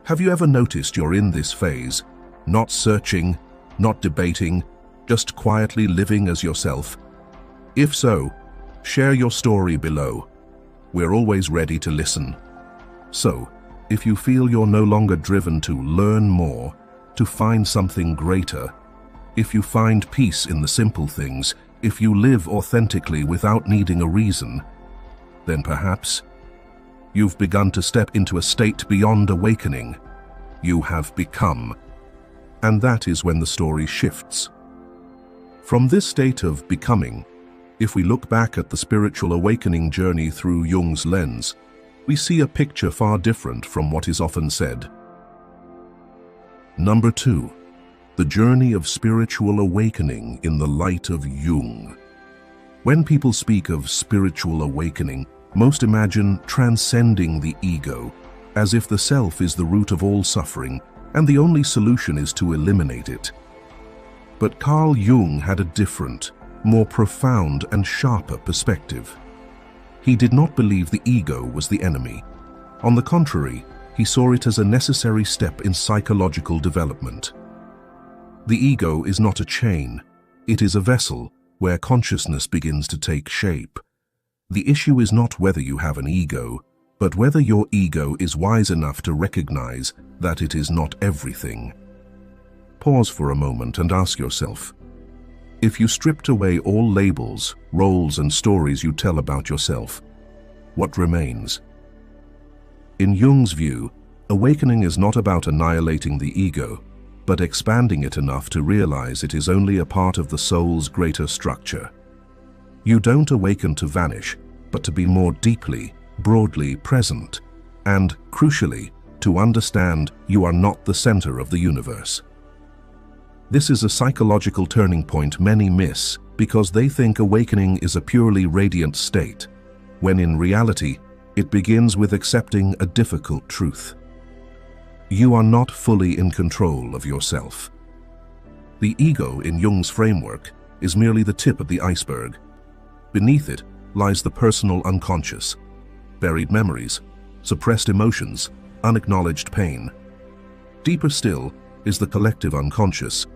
Have you ever noticed you're in this phase, not searching, not debating, just quietly living as yourself? If so, share your story below. We're always ready to listen. So, if you feel you're no longer driven to learn more, to find something greater, if you find peace in the simple things, if you live authentically without needing a reason, then perhaps you've begun to step into a state beyond awakening. You have become. And that is when the story shifts. From this state of becoming, if we look back at the spiritual awakening journey through Jung's lens, we see a picture far different from what is often said. Number 2. The journey of spiritual awakening in the light of Jung. When people speak of spiritual awakening, most imagine transcending the ego, as if the self is the root of all suffering and the only solution is to eliminate it. But Carl Jung had a different, more profound and sharper perspective. He did not believe the ego was the enemy. On the contrary, he saw it as a necessary step in psychological development. The ego is not a chain, it is a vessel where consciousness begins to take shape. The issue is not whether you have an ego, but whether your ego is wise enough to recognize that it is not everything. Pause for a moment and ask yourself, if you stripped away all labels, roles, and stories you tell about yourself, what remains? In Jung's view, awakening is not about annihilating the ego, but expanding it enough to realize it is only a part of the soul's greater structure. You don't awaken to vanish, but to be more deeply, broadly present, and, crucially, to understand you are not the center of the universe. This is a psychological turning point many miss because they think awakening is a purely radiant state, when in reality, it begins with accepting a difficult truth. You are not fully in control of yourself. The ego in Jung's framework is merely the tip of the iceberg. Beneath it lies the personal unconscious, buried memories, suppressed emotions, unacknowledged pain. Deeper still is the collective unconscious,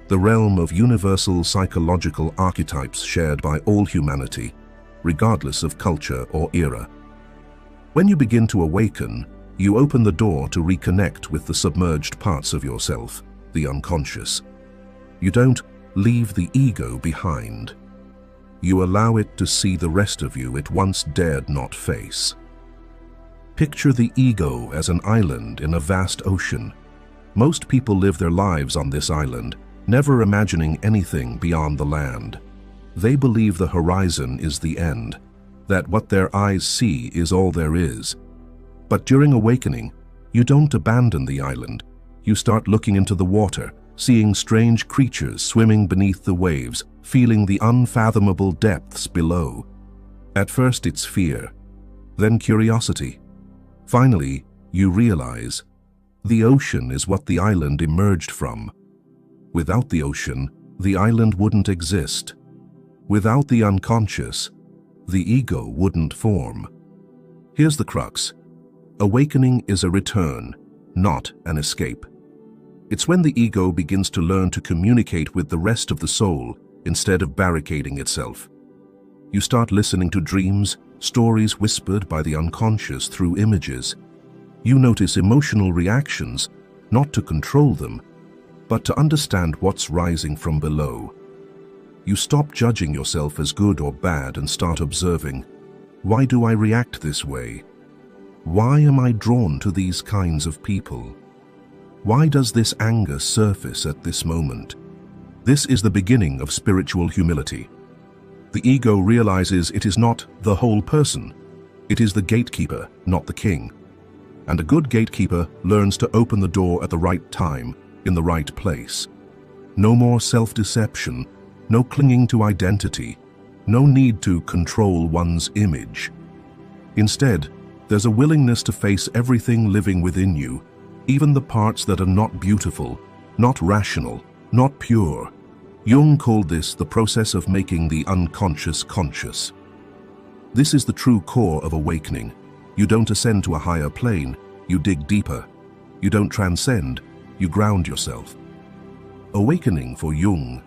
the realm of universal psychological archetypes shared by all humanity, regardless of culture or era. When you begin to awaken, you open the door to reconnect with the submerged parts of yourself, the unconscious. You don't leave the ego behind. You allow it to see the rest of you it once dared not face. Picture the ego as an island in a vast ocean. Most people live their lives on this island, never imagining anything beyond the land. They believe the horizon is the end, that what their eyes see is all there is. But during awakening, you don't abandon the island. You start looking into the water, seeing strange creatures swimming beneath the waves, feeling the unfathomable depths below. At first it's fear, then curiosity. Finally, you realize the ocean is what the island emerged from. Without the ocean, the island wouldn't exist. Without the unconscious, the ego wouldn't form. Here's the crux. Awakening is a return, not an escape. It's when the ego begins to learn to communicate with the rest of the soul instead of barricading itself. You start listening to dreams, stories whispered by the unconscious through images. You notice emotional reactions, not to control them, but to understand what's rising from below. You stop judging yourself as good or bad and start observing, why do I react this way? Why am I drawn to these kinds of people? Why does this anger surface at this moment? This is the beginning of spiritual humility. The ego realizes it is not the whole person. It is the gatekeeper, not the king. And a good gatekeeper learns to open the door at the right time, in the right place. No more self-deception, no clinging to identity, no need to control one's image. Instead, there's a willingness to face everything living within you, even the parts that are not beautiful, not rational, not pure. Jung called this the process of making the unconscious conscious. This is the true core of awakening. You don't ascend to a higher plane, you dig deeper. You don't transcend, you ground yourself. Awakening for Jung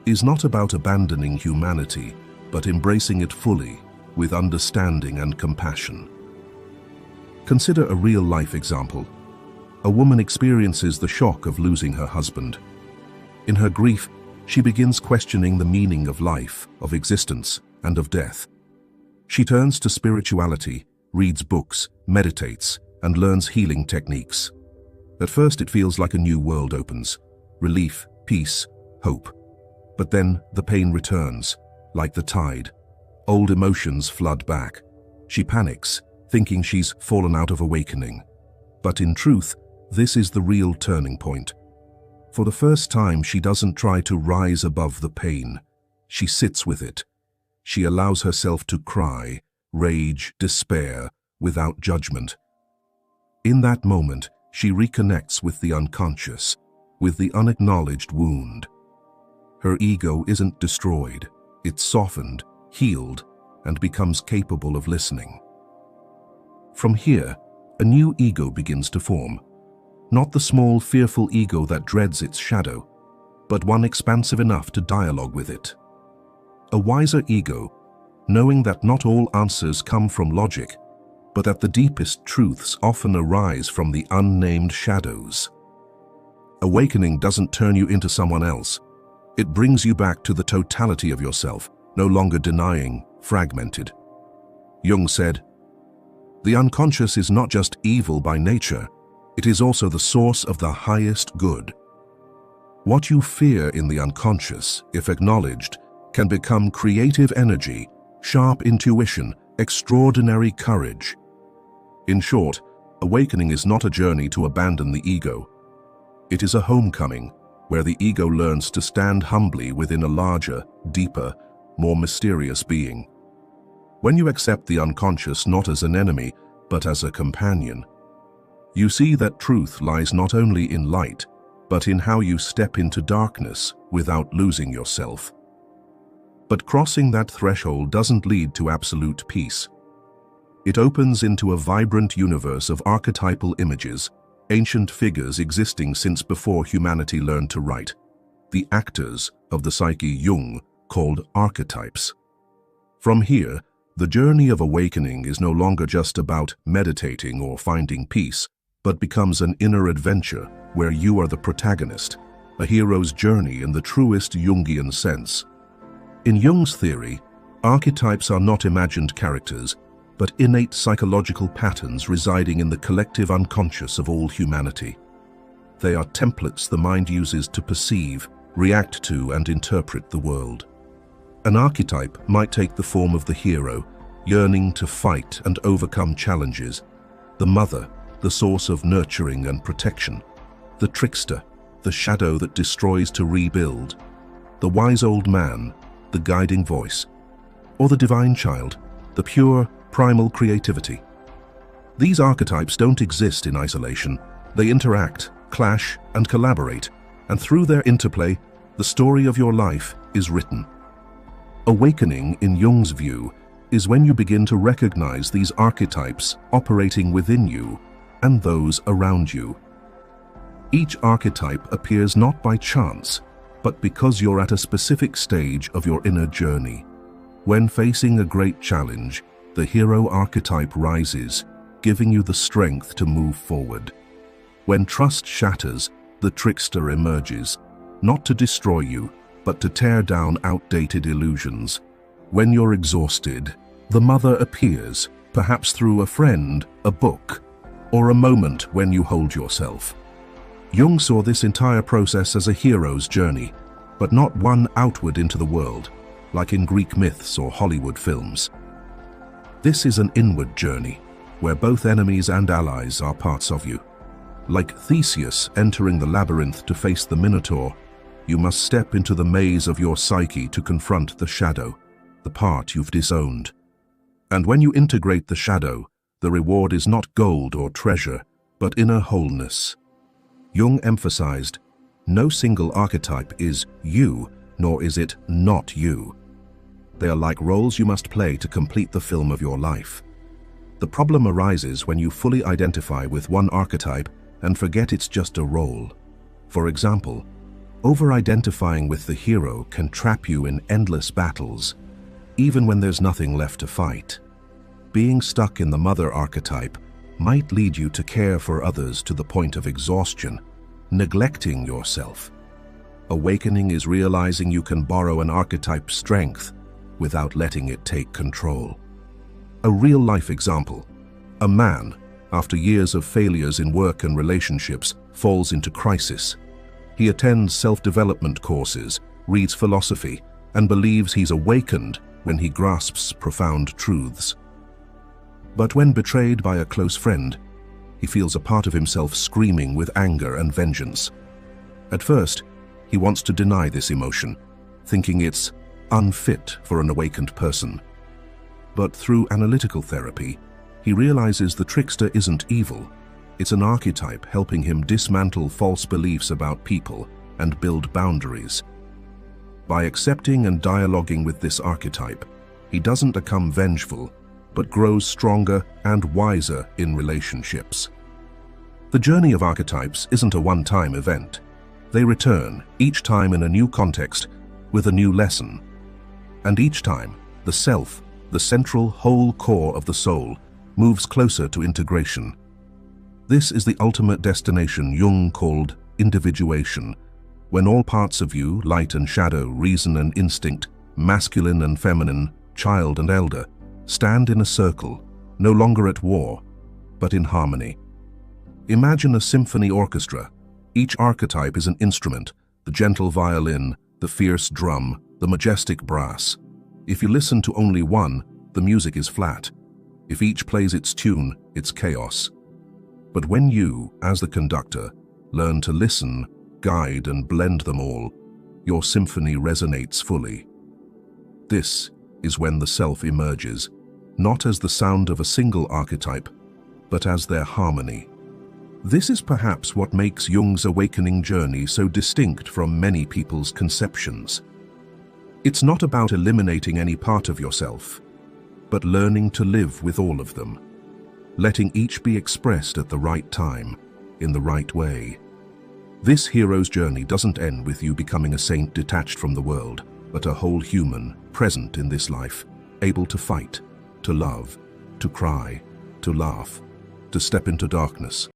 is not about abandoning humanity, but embracing it fully, with understanding and compassion. Consider a real-life example. A woman experiences the shock of losing her husband. In her grief, she begins questioning the meaning of life, of existence, and of death. She turns to spirituality, reads books, meditates, and learns healing techniques. At first it feels like a new world opens. Relief, peace, hope. But then the pain returns, like the tide. Old emotions flood back. She panics, thinking she's fallen out of awakening. But in truth, this is the real turning point. For the first time, she doesn't try to rise above the pain. She sits with it. She allows herself to cry, rage, despair, without judgment. In that moment, she reconnects with the unconscious, with the unacknowledged wound. Her ego isn't destroyed, it's softened, healed, and becomes capable of listening. From here, a new ego begins to form. Not the small, fearful ego that dreads its shadow, but one expansive enough to dialogue with it. A wiser ego, knowing that not all answers come from logic, but that the deepest truths often arise from the unnamed shadows. Awakening doesn't turn you into someone else. It brings you back to the totality of yourself, no longer denying, fragmented. Jung said, "The unconscious is not just evil by nature, it is also the source of the highest good." What you fear in the unconscious, if acknowledged, can become creative energy, sharp intuition, extraordinary courage. In short, awakening is not a journey to abandon the ego. It is a homecoming where the ego learns to stand humbly within a larger, deeper, more mysterious being. When you accept the unconscious not as an enemy, but as a companion, you see that truth lies not only in light, but in how you step into darkness without losing yourself. But crossing that threshold doesn't lead to absolute peace. It opens into a vibrant universe of archetypal images, ancient figures existing since before humanity learned to write, the actors of the psyche Jung called archetypes. From here, the journey of awakening is no longer just about meditating or finding peace, but becomes an inner adventure where you are the protagonist, a hero's journey in the truest Jungian sense. In Jung's theory, archetypes are not imagined characters, but innate psychological patterns residing in the collective unconscious of all humanity. They are templates the mind uses to perceive, react to, and interpret the world. An archetype might take the form of the hero, yearning to fight and overcome challenges, the mother, the source of nurturing and protection, the trickster, the shadow that destroys to rebuild, the wise old man, the guiding voice, or the divine child, the pure, primal creativity. These archetypes don't exist in isolation. They interact, clash, and collaborate, and through their interplay, the story of your life is written. Awakening, in Jung's view, is when you begin to recognize these archetypes operating within you and those around you. Each archetype appears not by chance, but because you're at a specific stage of your inner journey. When facing a great challenge, the hero archetype rises, giving you the strength to move forward. When trust shatters, the trickster emerges, not to destroy you, but to tear down outdated illusions. When you're exhausted, the mother appears, perhaps through a friend, a book, or a moment when you hold yourself. Jung saw this entire process as a hero's journey, but not one outward into the world, like in Greek myths or Hollywood films. This is an inward journey, where both enemies and allies are parts of you. Like Theseus entering the labyrinth to face the Minotaur, you must step into the maze of your psyche to confront the shadow, the part you've disowned. And when you integrate the shadow, the reward is not gold or treasure, but inner wholeness. Jung emphasized, no single archetype is you, nor is it not you. They are like roles you must play to complete the film of your life. The problem arises when you fully identify with one archetype and forget it's just a role. For example, over-identifying with the hero can trap you in endless battles, even when there's nothing left to fight. Being stuck in the mother archetype might lead you to care for others to the point of exhaustion, neglecting yourself. Awakening is realizing you can borrow an archetype's strength without letting it take control. A real-life example: a man, after years of failures in work and relationships, falls into crisis. He attends self-development courses, reads philosophy, and believes he's awakened when he grasps profound truths. But when betrayed by a close friend, he feels a part of himself screaming with anger and vengeance. At first, he wants to deny this emotion, thinking it's unfit for an awakened person. But through analytical therapy, he realizes the trickster isn't evil. It's an archetype helping him dismantle false beliefs about people and build boundaries. By accepting and dialoguing with this archetype, he doesn't become vengeful, but grows stronger and wiser in relationships. The journey of archetypes isn't a one-time event. They return, each time in a new context, with a new lesson. And each time, the self, the central whole core of the soul, moves closer to integration. This is the ultimate destination Jung called individuation, when all parts of you, light and shadow, reason and instinct, masculine and feminine, child and elder, stand in a circle, no longer at war, but in harmony. Imagine a symphony orchestra. Each archetype is an instrument: the gentle violin, the fierce drum, the majestic brass. If you listen to only one, the music is flat. If each plays its tune, it's chaos. But when you, as the conductor, learn to listen, guide, and blend them all, your symphony resonates fully. This is when the self emerges, not as the sound of a single archetype, but as their harmony. This is perhaps what makes Jung's awakening journey so distinct from many people's conceptions. It's not about eliminating any part of yourself, but learning to live with all of them, letting each be expressed at the right time, in the right way. This hero's journey doesn't end with you becoming a saint detached from the world, but a whole human, present in this life, able to fight, to love, to cry, to laugh, to step into darkness.